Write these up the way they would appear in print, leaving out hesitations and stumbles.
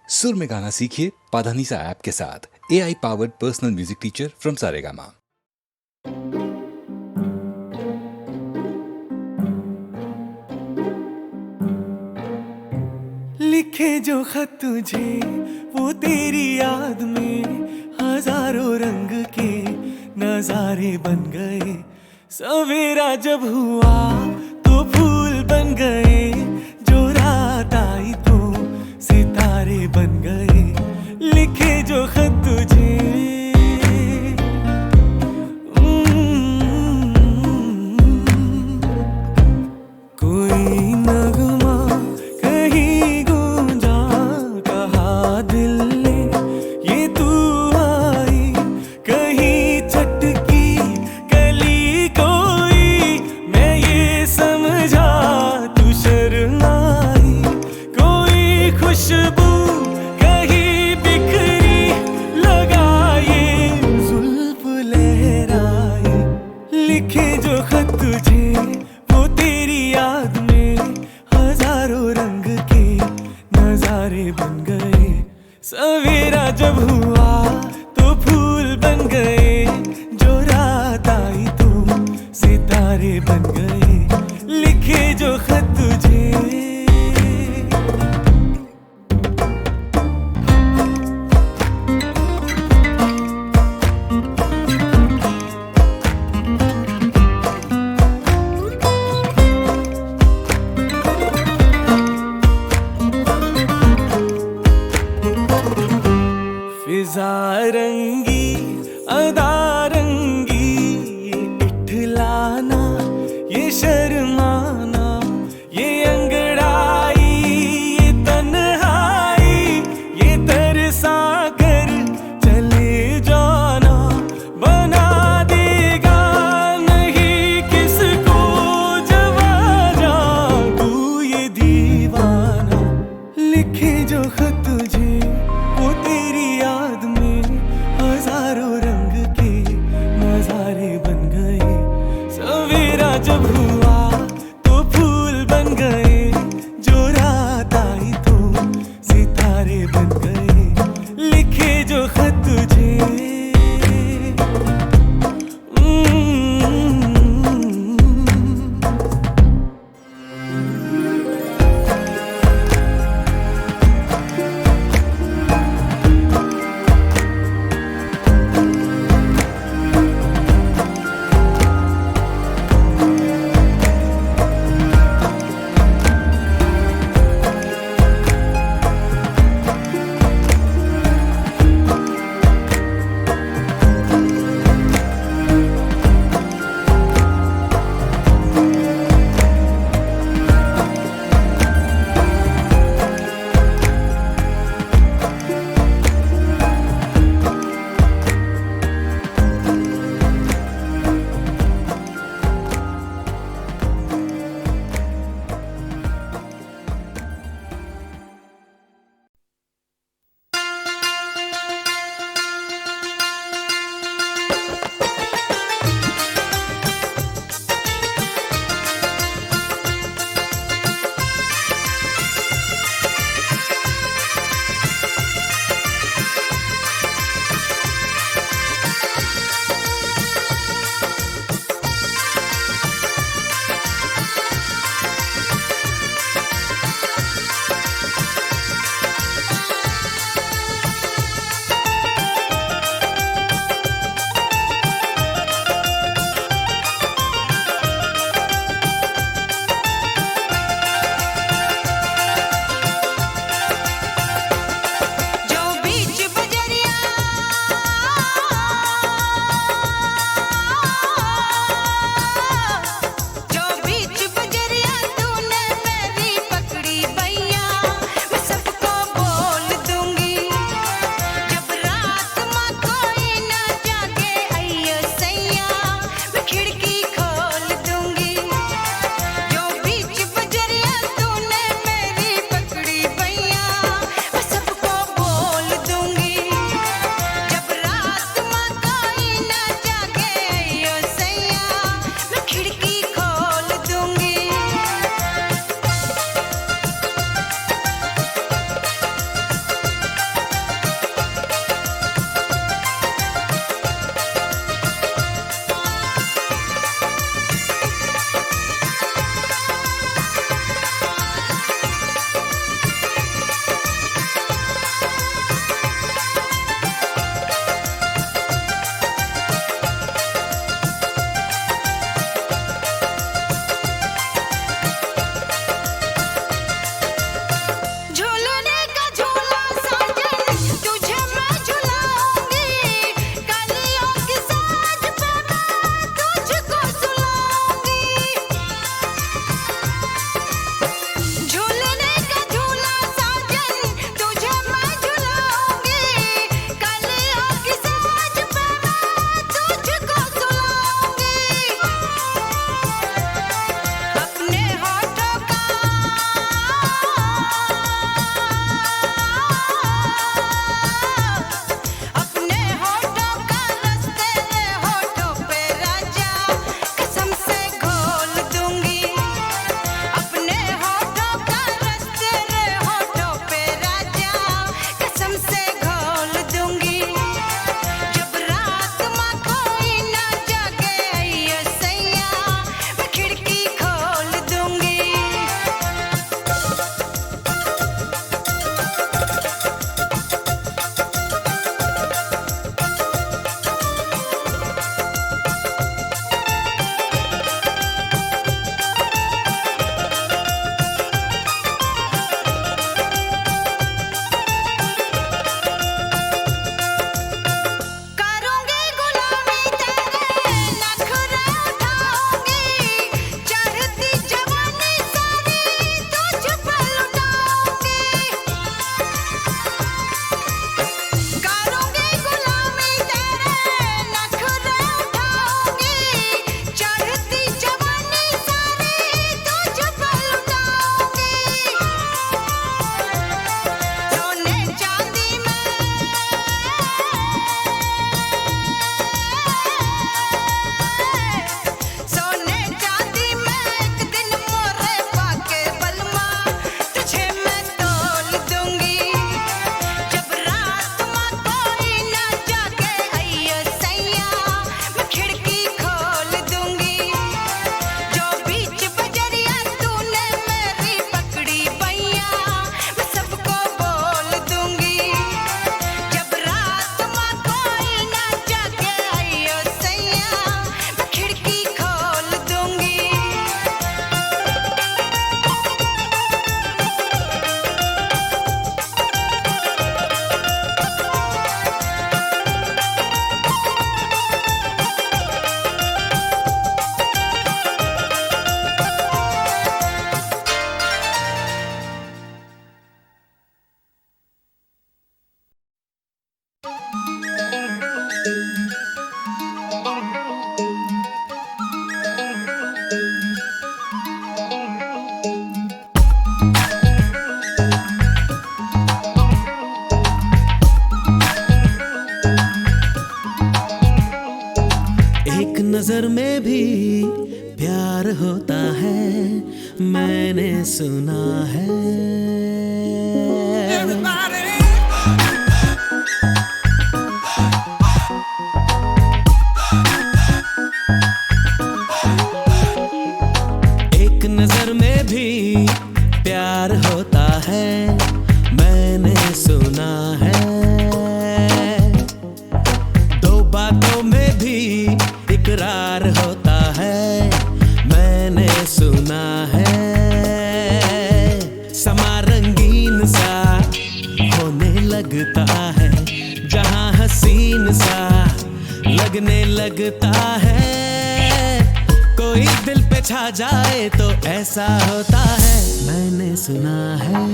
सुर में गाना सीखिए पाधानीसा ऐप के साथ। AI powered personal music teacher from Saregama. लिखे जो खत तुझे वो तेरी याद में हजारों रंग के नजारे बन गए। सवेरा जब हुआ तो फूल बन गए, जो रात आई तो सितारे बन गए। लिखे जो खत तुझे कोई नगमा कहीं गूंजा, कहा दिल ने ये तू आई। कहीं चटकी कली कोई, मैं ये समझा तू शर्माई। कोई खुशबू कहीं बिखरी, लगा ये जुल्फ लहराई। लिखे जो खत तुझे वो तेरी याद में हजारों रंग के नजारे बन गए। सवेरा जब हुआ तो फूल बन गए, जो रात आई तो सितारे बन गए। लिखे जो खत तुझे फिजा रंगी अदा रंगी, ये इठलाना ये शर्माना, ये अंगड़ाई ये तन्हाई, ये तरसा कर चले जाना बना देगा नहीं किसको जवाना, तू ये दीवाना। लिखे जो खत तुझे वो तेरी याद में हजारों रंग के नजारे बन गए। सवेरा जब हुआ तो फूल बन गए, जो रात आई तो सितारे बन गए। लिखे जो खत तुझे में भी प्यार होता है, मैंने सुना है। एक नजर में भी प्यार होता है, मैंने सुना है। दो बातों में भी इकरार होता है, मैंने सुना है। समा रंगीन सा होने लगता है, जहां हसीन सा लगने लगता है। कोई दिल पे छा जाए तो ऐसा होता है, मैंने सुना है।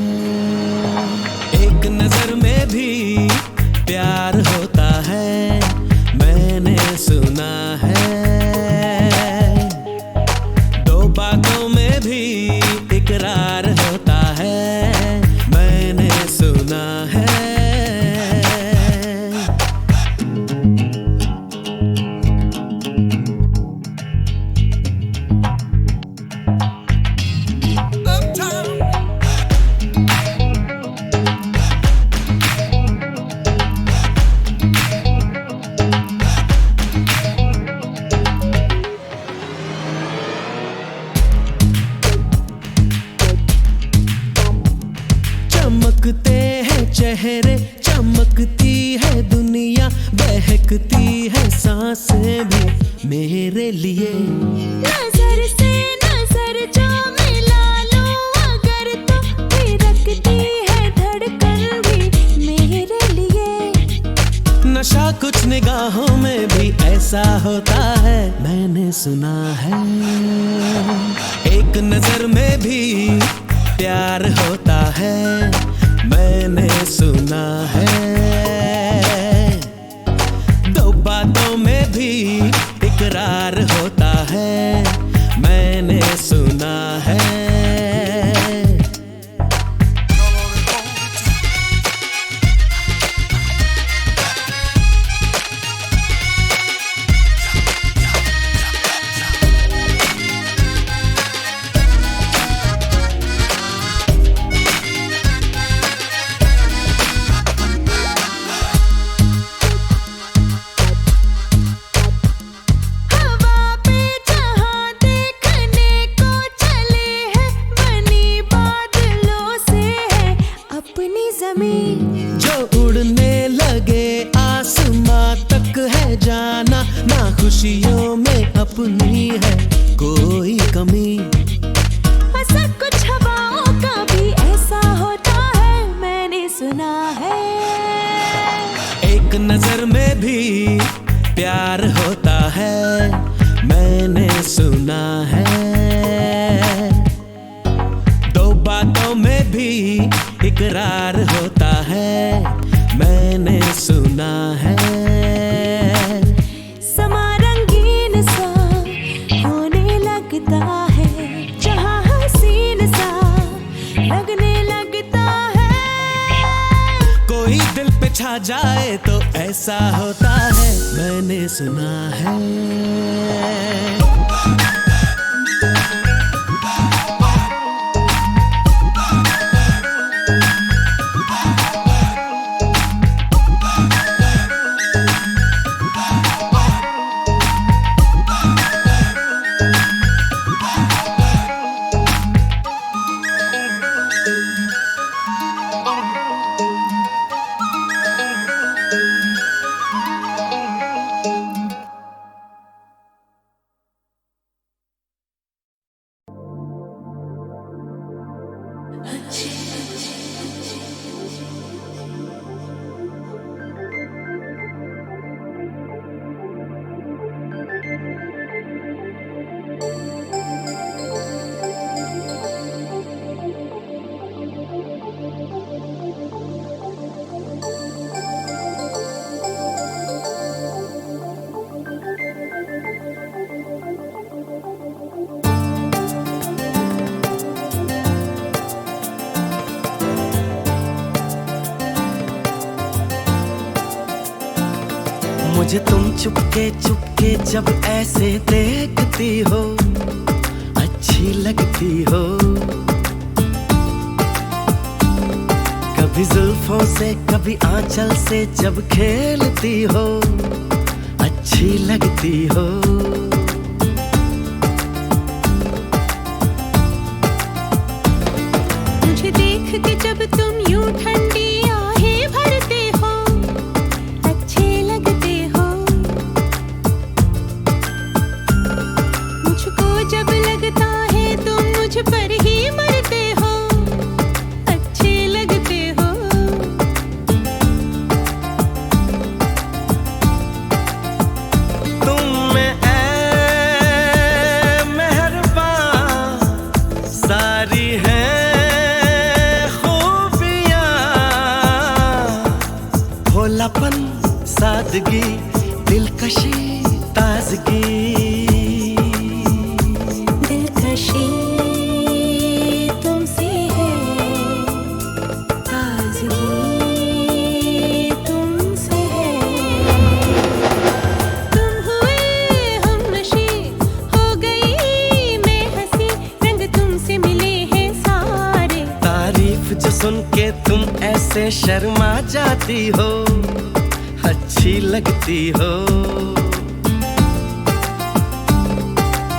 एक नजर में भी प्यार होता है, मैंने सुना है। दो बातों में भी इकरार होता है, मैंने सुना है। चमकते हैं चेहरे, चमकती है दुनिया, बहकती है सांसें भी मेरे लिए। नजर से नजर जो मिला लो अगर तो थिरकती है धड़कन भी मेरे लिए। नशा कुछ निगाहों में भी ऐसा होता है, मैंने सुना है। एक नजर में भी प्यार होता है, मैंने सुना है। दो बातों में भी इकरार होता है, मैंने सुना है। हवा पे जहां देखने को चले हैं, बनी बादलों से है अपनी जमीन। जो उड़ने लगे आसमां तक है जाना, ना खुशियों में अपनी है कोई कमी। ऐसा कुछ हवाओं का भी ऐसा होता है, मैंने सुना है। एक नजर में भी प्यार होता है, मैंने सुना है। दो बातों में भी इकरार होता है, मैंने सुना है। समा रंगीन सा होने लगता है, जहां हसीन सा लगने लगता है। कोई दिल पे छा जाए तो ऐसा होता है, मैंने सुना है। मुझे तुम चुपके चुपके जब ऐसे देखती हो, अच्छी लगती हो। कभी जुल्फों से कभी आंचल से जब खेलती हो, अच्छी लगती हो। मुझे देख के जब तुम यूं ठंडी आहें भरते हो, अच्छे लगते हो। मुझको जब लगता है तुम मुझ पर ही मरते हो, अच्छे लगते हो। तुम में ऐ मेहरबान सारी है भोलापन, सादगी, दिलकशी, ताजगी। दिलकशी तुमसे है, ताजगी तुमसे है। तुम हुए हमनशी, हो गई मैं हंसी, रंग तुमसे मिले हैं सारे। तारीफ जो सुन के तुम ऐसे शर्मा जाती हो, अच्छी लगती हो।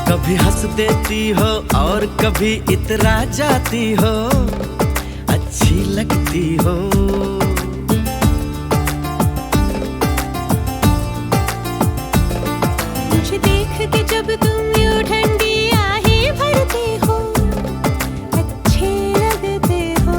कभी हंस देती हो और कभी इतरा जाती हो, अच्छी लगती हो। मुझे देख के जब तुम यूं ठंडी आहें भरते हो, अच्छे लगते हो।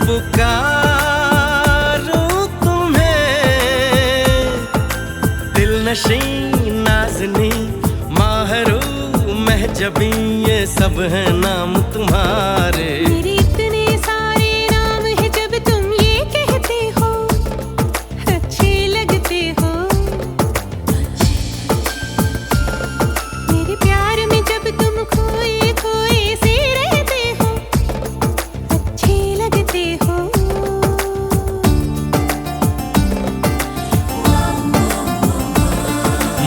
पुकारूं तुम्हें, दिलनशी नाज़नी माहरू महजबी, ये सब है नाम तुम्हारे। मेरे इतने सारे नाम है जब तुम ये कहते हो, अच्छे लगते हो। मेरे प्यार में जब तुम खोए खोए से रहते हो, अच्छे लगते हो।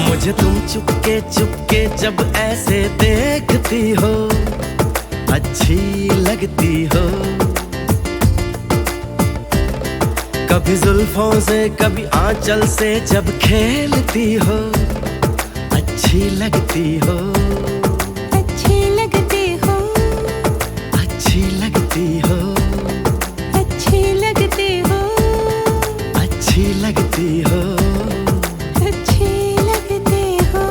मुझे तुम चुपके चुपके जब ऐसे देखती हो, अच्छी लगती हो। कभी जुल्फों से कभी आंचल से जब खेलती हो, अच्छी लगती हो। अच्छे लगते हो, अच्छी लगती हो, अच्छे लगते हो, अच्छी लगती हो। अच्छे लगते हो।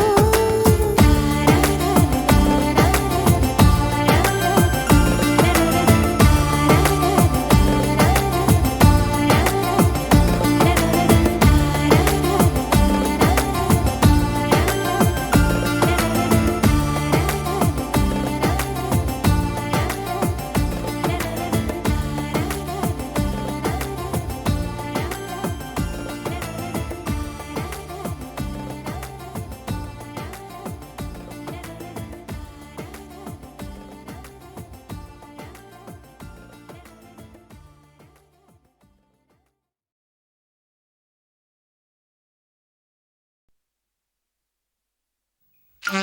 जो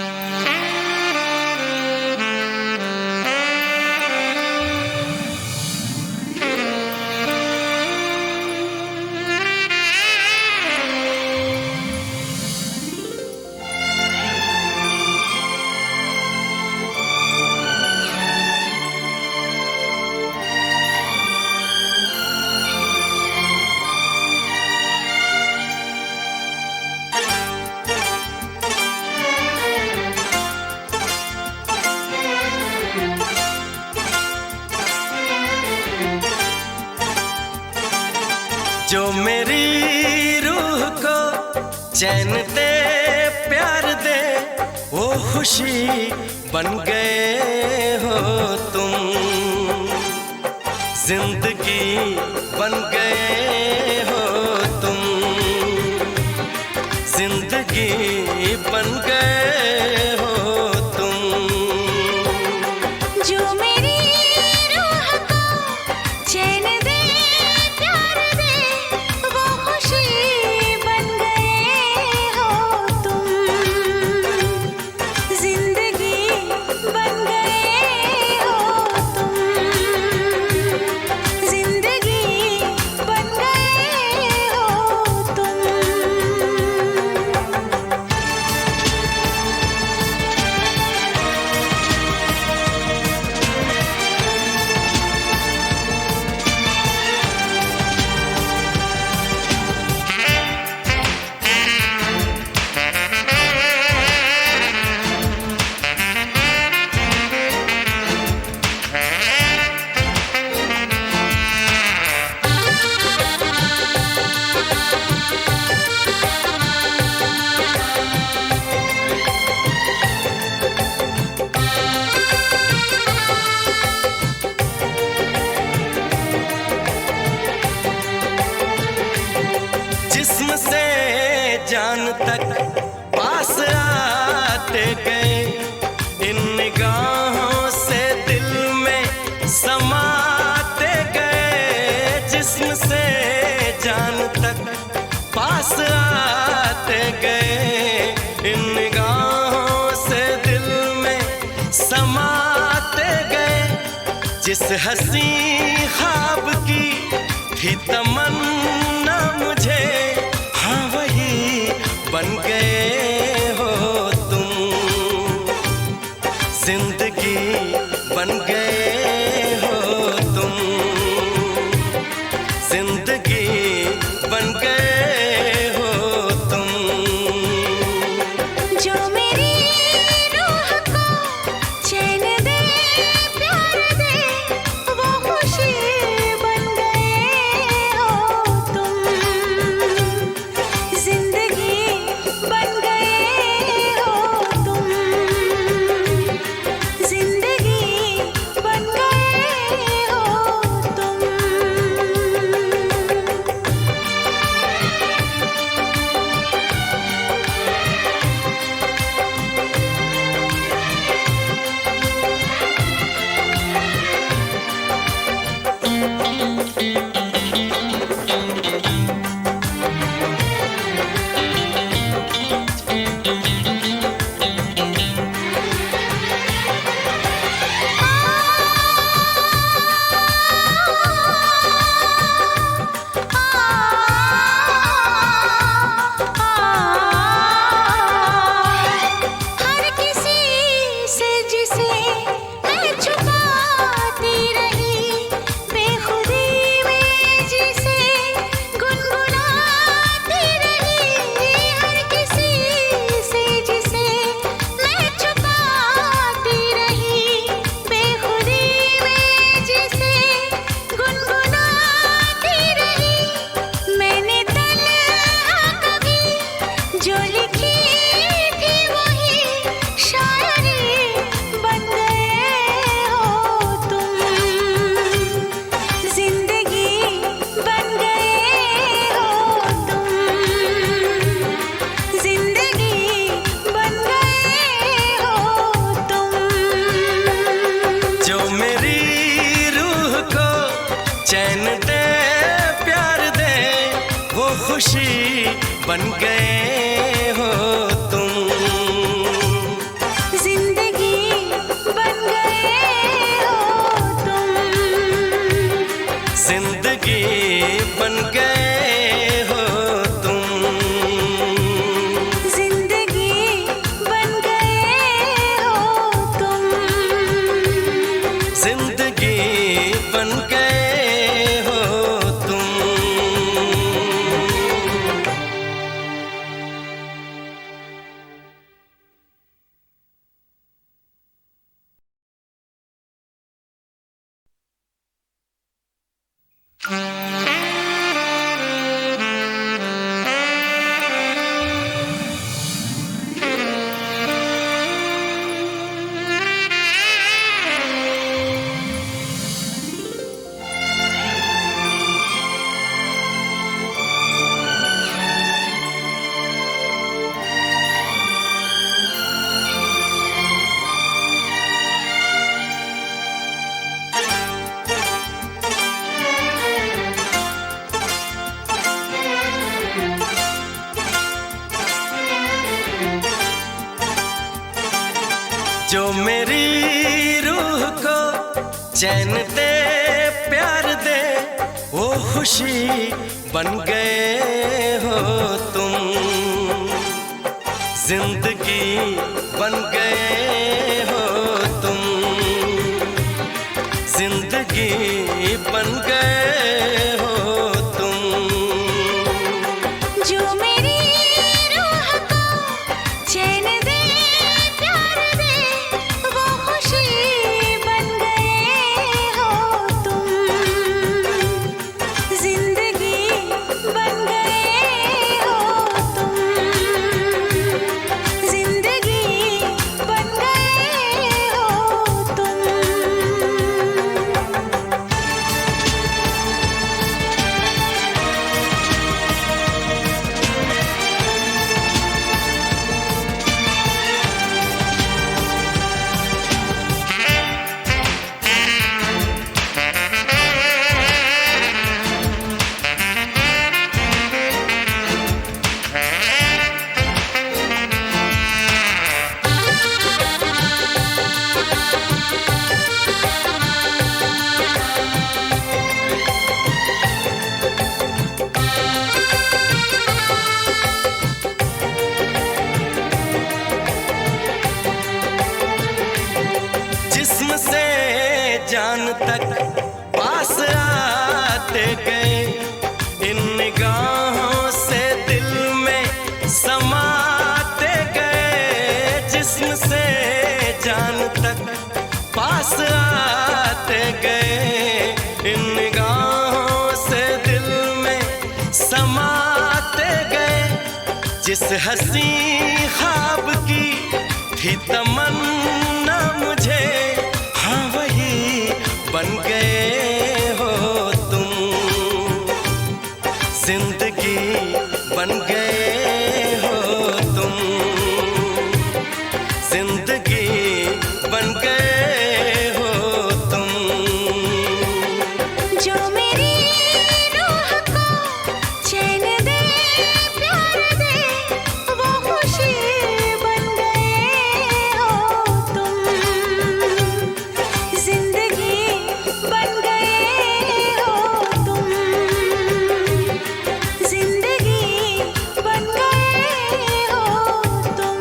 मेरी रूह को चैन दे प्यार दे वो खुशी बन गए हो तुम, जिंदगी बन गए हो तुम, जिंदगी बन गए हो तुम। जो मेरी रूह को चैन दे प्यार दे वो खुशी बन गए हो तुम, जिंदगी बन गए हो तुम, जिंदगी बन गए हो तुम। जिस्म से जान तक पास आते गए, इन निगाहों से दिल में समाते गए। जिस्म से जान तक पास आते गए, इन निगाहों से दिल में समाते गए। जिस हंसी ख्वाब की थी तमन्ना मुझे, हाँ वही बन गए हो तुम, जिंदगी बन गए हो तुम, जिंदगी बन गए हो तुम। जो मेरी रूह को चैन दे प्यार दे वो खुशी बन गए हो तुम, जिंदगी बन गए हो तुम, जिंदगी बन गए हो तुम। हर किसी से जिसे मैं छुपाती रही, बेखुदी में जिसे गुनगुनाती रही। हर किसी से जिसे मैं छुपाती रही, बेखुदी में जिसे गुनगुनाती रही। मैंने तन्हा कभी जो लिखी थी वही शायरी बन गए हो तुम, जिंदगी बन गए हो तुम, जिंदगी बन गए हो तुम। जो मेरी रूह को चैन दे प्यार दे वो खुशी बन गए हो तुम, जो मेरी रूह को चैन दे प्यार दे वो खुशी बन गए हो तुम, जिंदगी बन गए हो तुम, जिंदगी बन गए हो तुम। जो मेरी रूह को चैन दे प्यार दे वो खुशी बन गए हो तुम, जिंदगी बन गए हो तुम, जिंदगी बन गए हो तुम। जिस्म से जान तक पास आते गए, इन निगाहों से दिल में समाते गए। जिस्म से जान तक पास आते गए, इन निगाहों से दिल में समाते गए। जिस हंसी ख्वाब की थी तमन्ना मुझे, हाँ वही बन गए हो तुम, जिंदगी बन गए हो तुम, जिंदगी बन गए हो तुम। जो मेरी रूह को चैन दे प्यार दे वो खुशी बन गए हो तुम, जिंदगी बन गए हो तुम, जिंदगी बन गए हो तुम।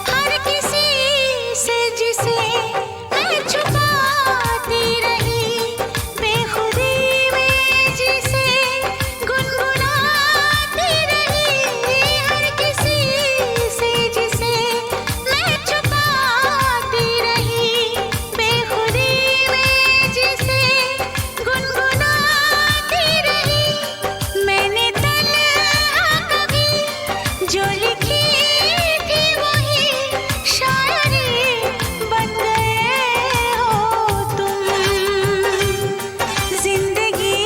हर किसी से जिसे मैं छुपाती रही, बेखुदी में जिसे गुनगुनाती रही। हर किसी से जिसे मैं छुपाती रही, बेखुदी में जिसे गुनगुनाती रही। मैंने तन्हा कभी जो लिखी थी वही शायरी बन गए हो तुम, जिंदगी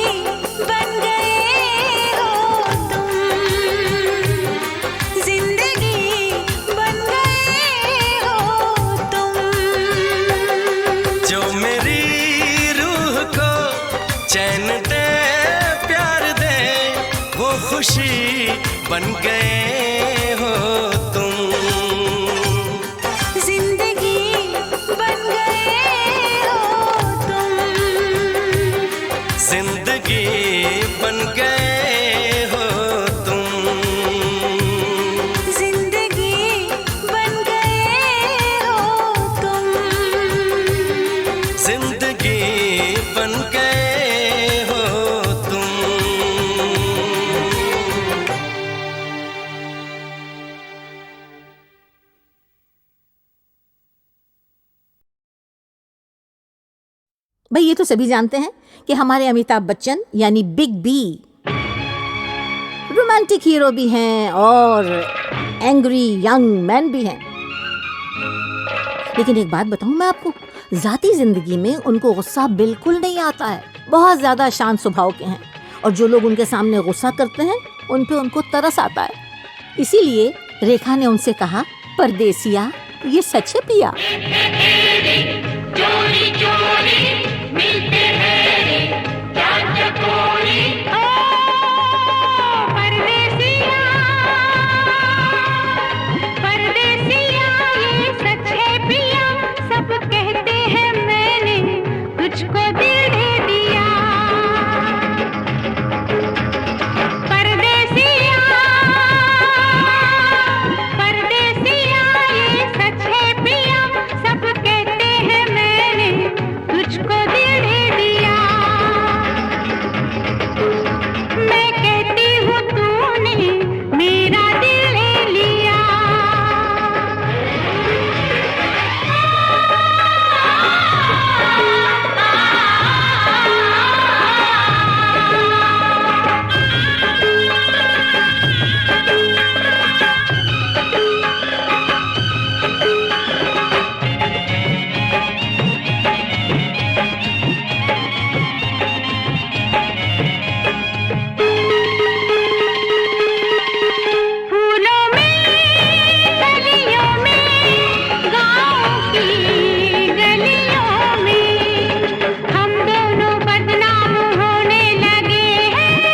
बन गए हो तुम, जिंदगी बन गए हो तुम। जो मेरी रूह को चैन दे प्यार दे वो खुशी बन गए हो तुम, जिंदगी बन गए हो तुम, जिंदगी बन गए हो तुम, जिंदगी बन गए हो तुम, जिंदगी बन गए हो तुम। भाई ये तो सभी जानते हैं कि हमारे अमिताभ बच्चन यानी बिग बी रोमांटिक हीरो भी हैं और एंग्री यंग मैन भी हैं। लेकिन एक बात बताऊं मैं आपको, जाती जिंदगी में उनको गुस्सा बिल्कुल नहीं आता है। बहुत ज्यादा शांत स्वभाव के हैं और जो लोग उनके सामने गुस्सा करते हैं उन पे उनको तरस आता है। इसीलिए रेखा ने उनसे कहा, परदेसिया ये सच है पिया। चोरी चोरी मिलते हैं रे चांद चकोरी। ओ परदेसिया परदेसिया ये सच है पिया, सब कहते हैं मैंने तुझको दिल दे दिया। परदेसिया परदेसिया ये सच है पिया, सब कहते हैं मैंने तुझको दिल दे दिया। मैं कहती हूँ तूने मेरा दिल ले लिया। फूलों में गलियों में गाँव की गलियों में हम दोनों बदनाम होने लगे हैं।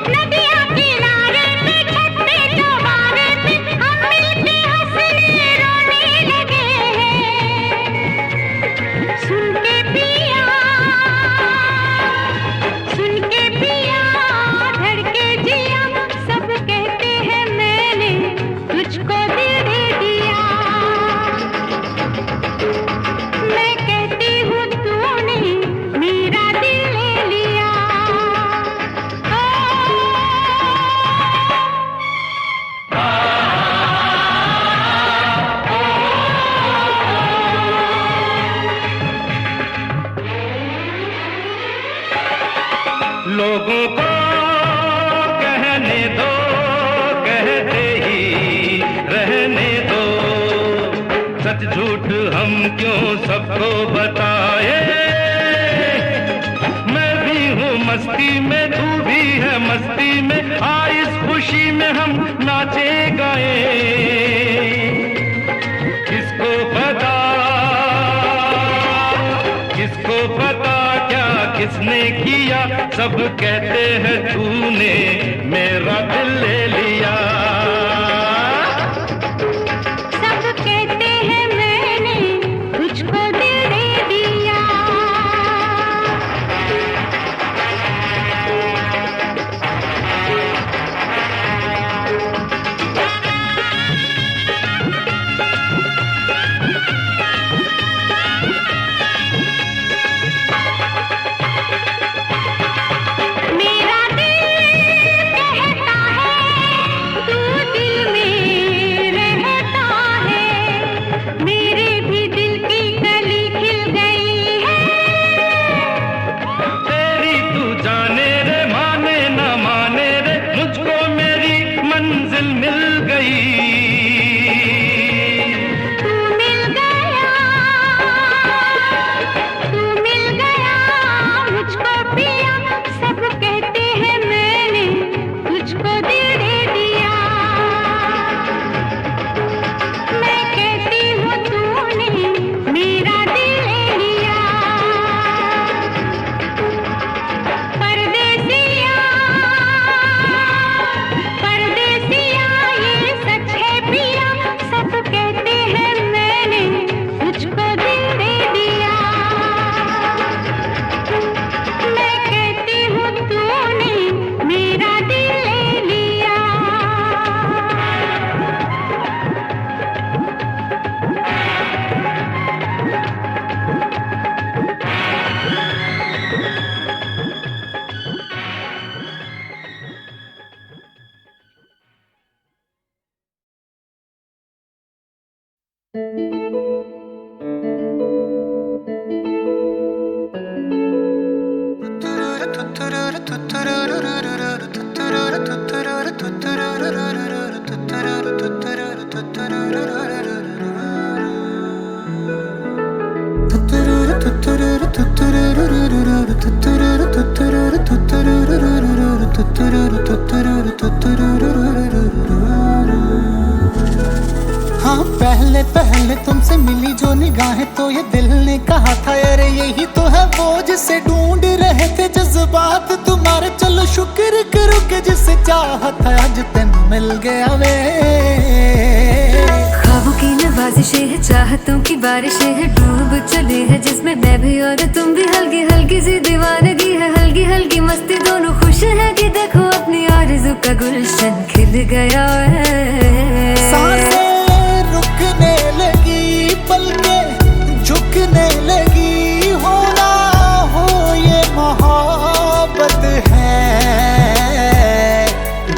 नदियाँ किनारे पे छत पे चौबारे पे हम मिलके हंसने रोने लगे हैं। सुन के पिया धड़के जिया, सब कहते हैं मैंने तुझको दिल दे दिया। मैं कहती हूँ तूने मेरा दिल ले लिया। लोगों को कहने दो, कहते ही रहने दो। सच झूठ हम क्यों सबको बताए। मैं भी हूँ मस्ती में, तू भी है मस्ती में। आ इस खुशी में हम नाचे गाए। किसको पता क्या किसने किया। सब कहते हैं तूने मेरा दिल ले लिया। सब कहते हैं मैंने तुझको दिल दे दिया। मेरा दिल कहता है तू दिल में रहता है। मेरे भी दिल की कली खिल गई है। तेरी तू जाने रे, माने न माने रे, मुझको मेरी मंजिल मिल गई। तू मिल गया मुझको पिया, सब कहते हैं मैंने तुझको दिल दे दिया। मैं कहती हूँ तूने मेरा दिल ले लिया। परदेसिया परदेसिया ये सच है पिया, सब कहते हैं मैंने तुझको दिल दे दिया। मैं कहती हूँ तूने मेरा दिल ले लिया। हाँ, पहले पहले तुमसे मिली जो निगाहें तो ये दिल ने कहा था अरे यही तो है वो जिसे ढूंढ रहे थे जज्बात तुम्हारे। चलो शुक्र करो कि जिसे चाहत है आज तेन मिल गया वे। ख्वाबों की नवाजिशें है, चाहतों की बारिशें है, डूब चले है जिसमें मैं भी और तुम भी। हल्की हल्की सी दीवानगी है, हल्की हल्की मस्ती, दोनों खुश है कि देखो अपनी आरज़ू का गुलशन खिल गया है। सांसें रुकने लगी, पलकें झुकने लगी, होना हो ये मोहब्बत है।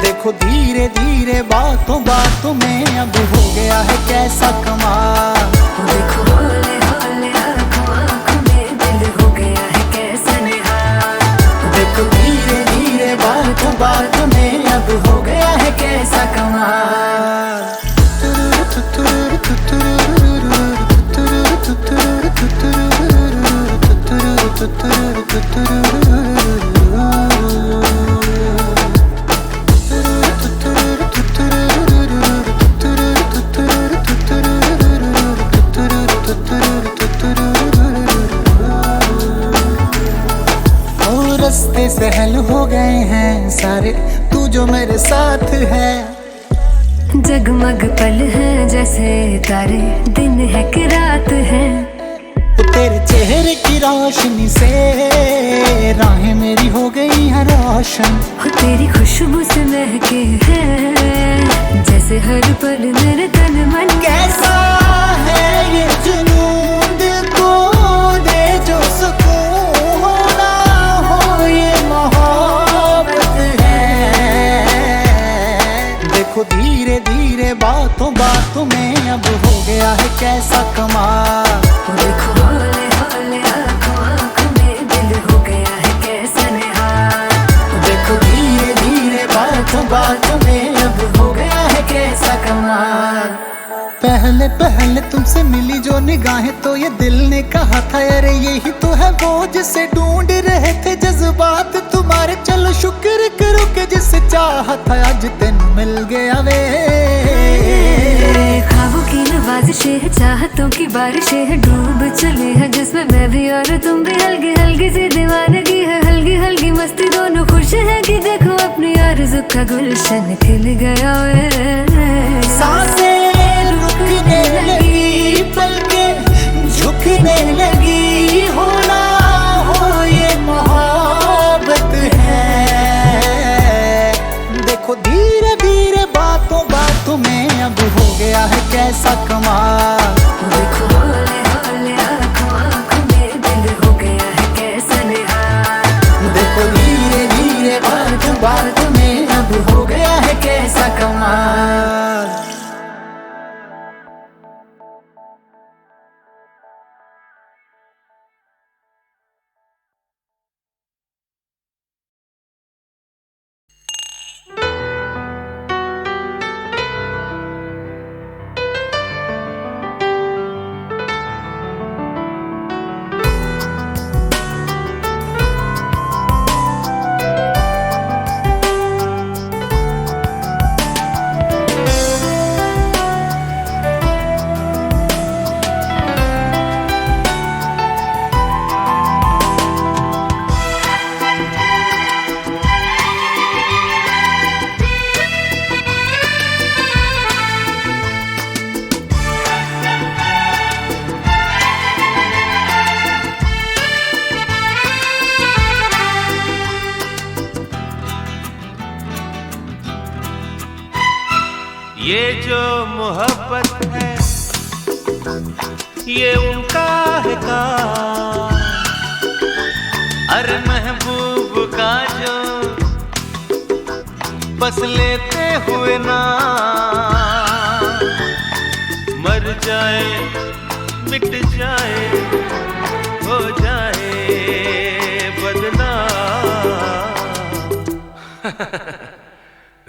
देखो धीरे धीरे बातों बातों में अब हो गया है कैसा कमाल। देखो हौले हौले आँखों आँखों में दिल हो गया है कैसा निहाल। देखो धीरे धीरे बातों बातों में अब हो गया है कैसा कमाल। रास्ते सहल हो गए हैं सारे, तू जो मेरे साथ है। जगमग पल है जैसे तारे, दिन है कि रात है। तेरे चेहरे की रोशनी से राहें मेरी हो गई हैं रोशन। हो तेरी खुशबू से महके है जैसे हर पल मेरे तन मन। कैसा है ये जुनून दिल को दे जो सुकून, होना हो ये मोहब्बत है। देखो धीरे धीरे बातों बातों में अब हो गया है कैसा कमाल। देखो हौले हौले आँखों आँखों में दिल हो गया है कैसा निहाल। देखो धीरे धीरे बातों बातों में अब हो गया है कैसा कमाल। पहले पहले तुमसे मिली जो निगाहें तो ये दिल ने कहा था अरे यही तो है वो जिसे ढूंढ रहे थे जज्बात तुम्हारे। चलो शुक्र करो कि जिसे चाहत है आज तेन मिल गया वे। ख्वाबों की नवाजिशें है, चाहतों की बारिशें है, डूब चले हैं जिसमें मैं भी और तुम भी। हल्की हल्की सी दीवानगी है, हल्की हल्की मस्ती, दोनों खुश है कि देखो अपनी आरज़ू का गुलशन खिल गया है। सांसें रुकने लगी, पलकें झुकने लगी, होना हो ये मोहब्बत है। देखो धीरे धीरे बातों बातों में अब हो गया है कैसा कमाल। देखो हौले हौले आँखों आँखों में दिल हो गया है कैसा निहाल। देखो धीरे धीरे बातों बातों में अब हो गया है कैसा कमाल। ये जो मोहब्बत है ये उनका है काम। अरे महबूब का जो बस लेते हुए ना मर जाए मिट जाए हो जाए बदनाम।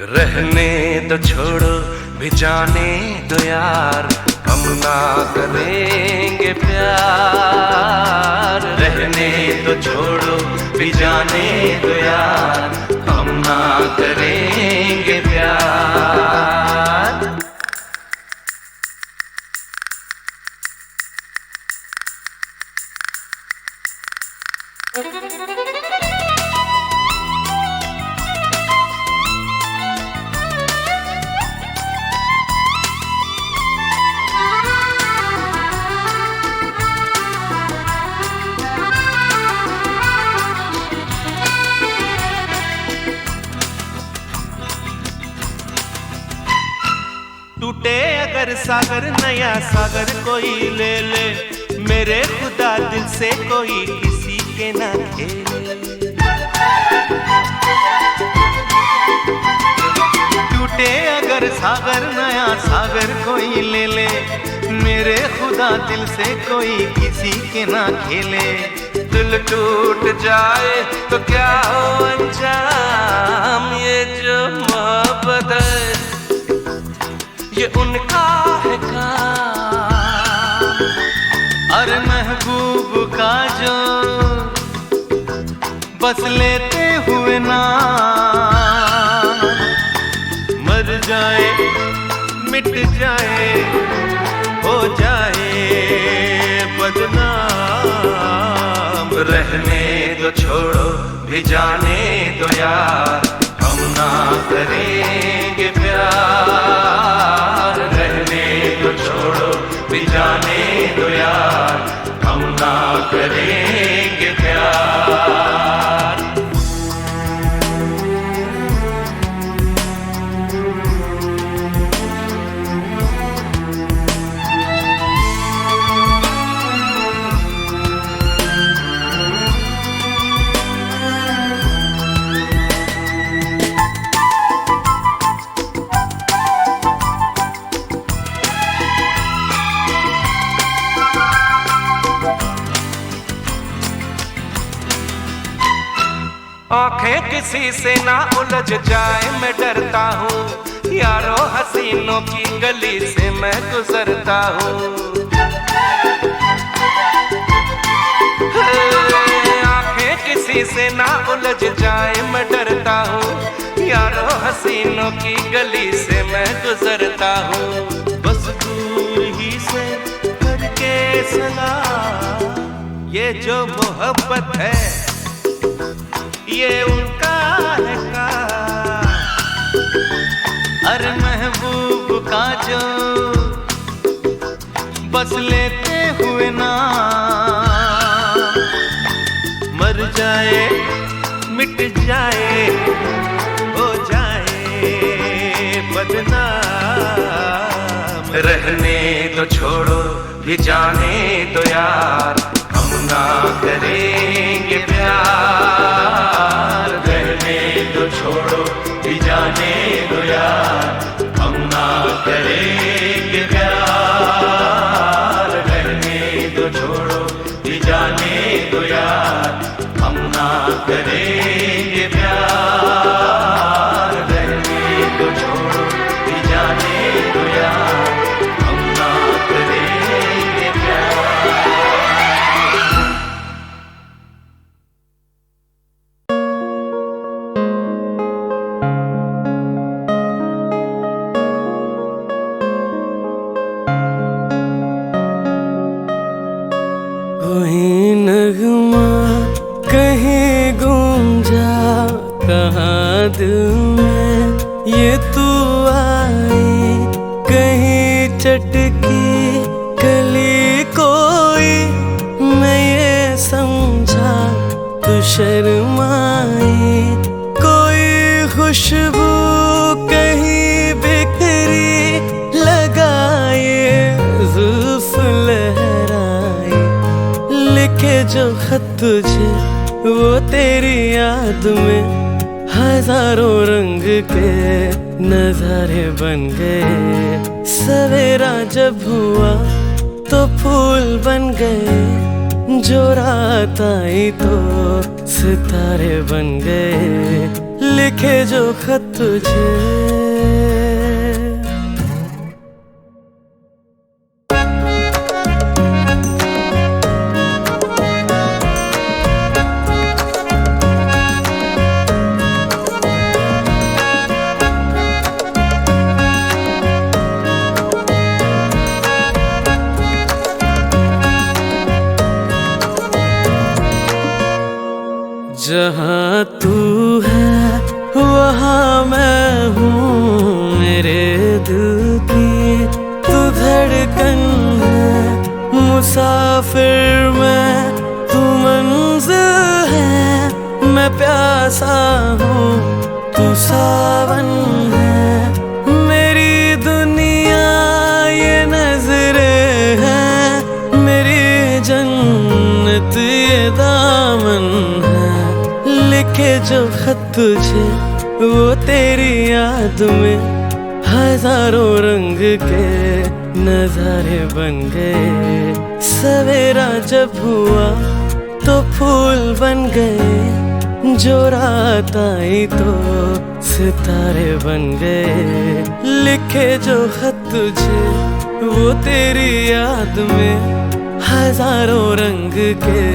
रहने तो छोड़ो भी जाने दो यार, हम ना करेंगे प्यार। रहने तो छोड़ो भी जाने दो यार, हम ना करेंगे प्यार। टूटे अगर सागर नया सागर कोई ले ले, मेरे खुदा दिल से कोई किसी के ना खेले। टूटे अगर सागर नया सागर कोई ले ले, मेरे खुदा दिल से कोई किसी के ना खेले। दिल टूट जाए तो क्या हो अंजाम, ये जो मोहब्बत है ये उनका है काम। अरे महबूब का जो बस लेते हुए ना मर जाए मिट जाए हो जाए बदनाम। रहने दो छोड़ो भी जाने दो यार, हम ना करेंगे प्यार। रहने दो छोड़ो भी जाने दो यार, हम ना करेंगे प्यार। आंखें किसी से ना उलझ जाए मैं डरता हूँ, यारों हसीनों की गली से मैं गुजरता हूँ। आंखें किसी से ना उलझ जाए मैं डरता हूँ, यारों हसीनों की गली से मैं गुजरता हूँ। बस दूर ही से करके सलाम, ये जो मोहब्बत है ये उनका है काम। अरे महबूब का जो बस लेते हुए ना मर जाए मिट जाए हो जाए बदनाम। रहने तो छोड़ो भी जाने दो यार, हम ना करेंगे प्यार। रहने तो छोड़ो भी जाने दो यार, हम ना करेंगे प्यार। रहने तो छोड़ो भी जाने दो यार, हम ना करेंगे प्यार। रहने तो छोड़ो भी जाने दो यार, हम ना करेंगे प्यार। कोई नगमा कहीं गूंजा कहाँ दिल में ये तू आई, कहीं चटकी कली कोई मैं ये समझा तू शर्माई। कोई खुशबू कहीं बिखरी लगाए जुल्फ लहराए, लिखे जो खत तुझे वो तेरी याद में हजारों रंग के नजारे बन गए। सवेरा जब हुआ तो फूल बन गए, जो रात आई तो सितारे बन गए। लिखे जो खत तुझे। जहाँ तू है वहाँ मैं हूँ, मेरे दिल की तू धड़कन है, मुसाफिर मैं तू मंजिल है, मैं प्यासा हूँ तू सावन है, मेरी दुनिया ये नजरें हैं, मेरी जन्नत ये दामन है। लिखे जो खत तुझे वो तेरी याद में हजारों रंग के नजारे बन गए। सवेरा जब हुआ तो फूल बन गए, जो रात आई तो सितारे बन गए। लिखे जो खत तुझे वो तेरी याद में हजारों रंग के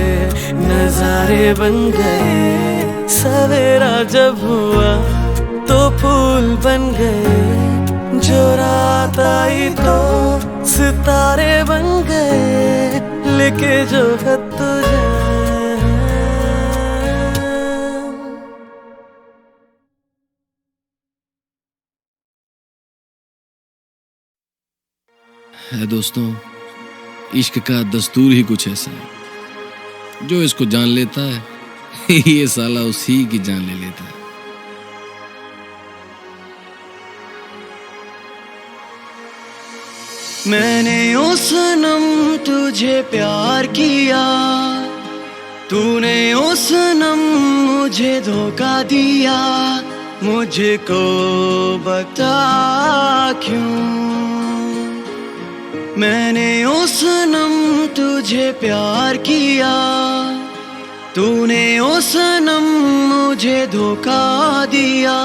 नजारे बन गए। सवेरा जब हुआ तो फूल बन गए, जो रात आई तो सितारे बन गए। लिखे जो खत तुझे। है दोस्तों, इश्क का दस्तूर ही कुछ ऐसा है, जो इसको जान लेता है ये साला उसी की जान ले लेता है। मैंने ओ सनम तुझे प्यार किया, तूने ओ सनम मुझे धोखा दिया, मुझको बता क्यों। मैंने ओ सनम तुझे प्यार किया, तूने ओ सनम मुझे धोखा दिया,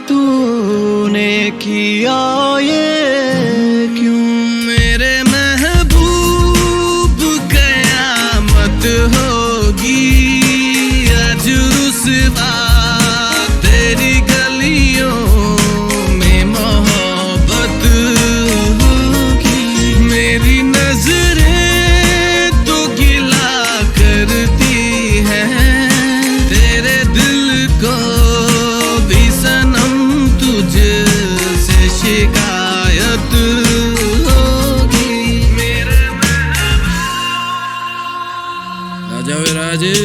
तूने किया ये क्यों। मेरे महबूब कयामत होगी आज रुसवा तेरी गलियों में मोहब्बत होगी। मेरी नजरें तो गिला करती हैं, तेरे दिल को भी सनम तुझसे शिकायत होगी। मेरे राजा वे राजे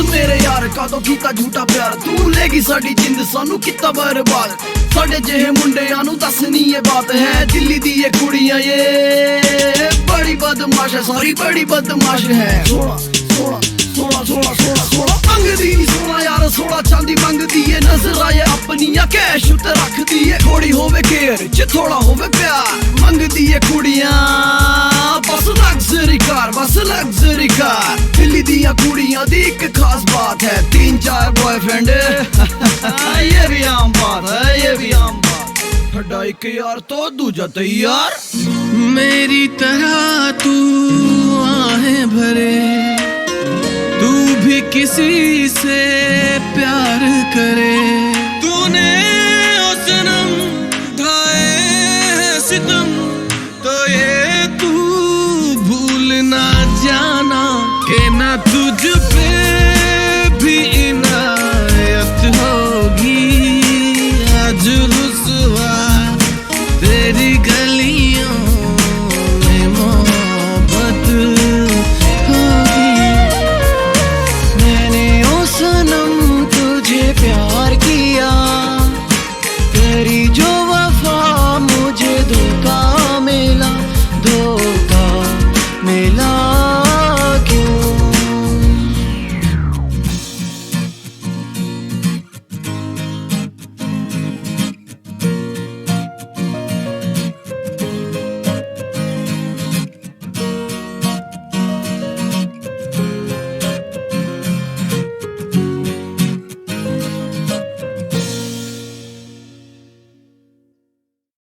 मेरे यार का तो कीता झूठा प्यार, तू लेगी साडी जिंद सानू किता बर्बाद। साडे जेहे मुंडियां नू दस नी ये बात है, दिल्ली दी ये कुड़ियां ये बड़ी बदमाश है, सारी बड़ी बदमाश है। सोला सोला सोला सोला सोला सोला मंगदी नी सोना यार, सोला चांदी मंगदी है, नजर आए अपनियां कैश उते रखदी है। थोड़ी होवे केयर च थोड़ा होवे प्यार, मंगदी है कुड़ियां बस लग्जरी कार, बस लग्जरी कार। दिल्ली दियां कुड़ियां दी एक खास बात है, 3-4 बॉयफ्रेंड ये भी आम बात है, ये भी आम बात। हड्डा एक यार तो दूजा तैयार। मेरी तरह तू आहें भरे, तू भी किसी से प्यार करे, तूने